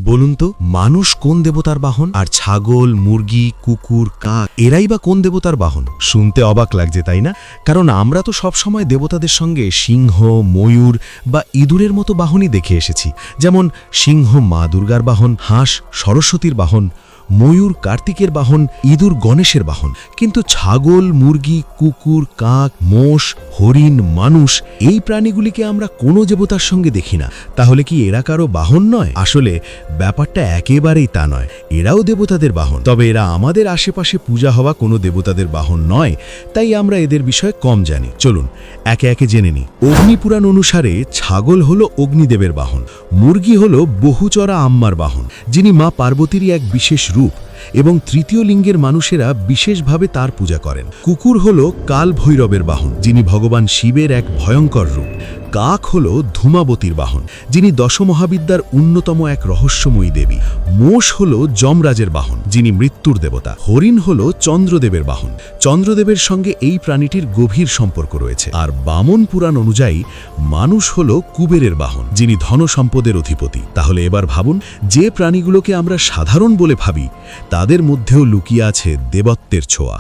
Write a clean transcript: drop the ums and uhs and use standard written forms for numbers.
বলুন তো মানুষ কোন দেবতার বাহন, আর ছাগল, মুরগি, কুকুর, কাক এরাই বা কোন দেবতার বাহন? শুনতে অবাক লাগছে, তাই না? কারণ আমরা তো সবসময় দেবতাদের সঙ্গে সিংহ, ময়ূর বা ইঁদুরের মতো বাহনই দেখে এসেছি। যেমন সিংহ মা দুর্গার বাহন, হাঁস সরস্বতীর বাহন, ময়ূর কার্তিকের বাহন, ইঁদুর গণেশের বাহন। কিন্তু ছাগল, মুরগি, কুকুর, কাক, মোষ, হরিণ, মানুষ এই প্রাণীগুলিকে আমরা কোনো দেবতার সঙ্গে দেখি না। তাহলে কি এরা কারো বাহন নয়? আসলে ব্যাপারটা একেবারেই তা নয়। এরাও দেবতাদের বাহন, তবে এরা আমাদের আশেপাশে পূজা হওয়া কোনো দেবতাদের বাহন নয়, তাই আমরা এদের বিষয়ে কম জানি। চলুন একে একে জেনে নিই। অগ্নিপুরাণ অনুসারে ছাগল হলো অগ্নিদেবের বাহন, মুরগি হলো বহুচরা আম্মার বাহন, যিনি মা পার্বতীরই এক বিশেষ রূপ এবং তৃতীয় লিঙ্গের মানুষেরা বিশেষভাবে তার পূজা করেন। কুকুর হল কাল ভৈরবের বাহন, যিনি ভগবান শিবের এক ভয়ঙ্কর রূপ। কাক হল ধূমাবতীর বাহন, যিনি দশমহাবিদ্যার অন্যতম এক রহস্যময়ী দেবী। মোষ হল যমরাজের বাহন, যিনি মৃত্যুর দেবতা। হরিণ হল চন্দ্রদেবের বাহন, চন্দ্রদেবের সঙ্গে এই প্রাণীটির গভীর সম্পর্ক রয়েছে। আর বামন পুরাণ অনুযায়ী মানুষ হল কুবেরের বাহন, যিনি ধন সম্পদের অধিপতি। তাহলে এবার ভাবুন, যে প্রাণীগুলোকে আমরা সাধারণ বলে ভাবি তাদের মধ্যেও লুকিয়ে আছে দেবত্বের ছোঁয়া।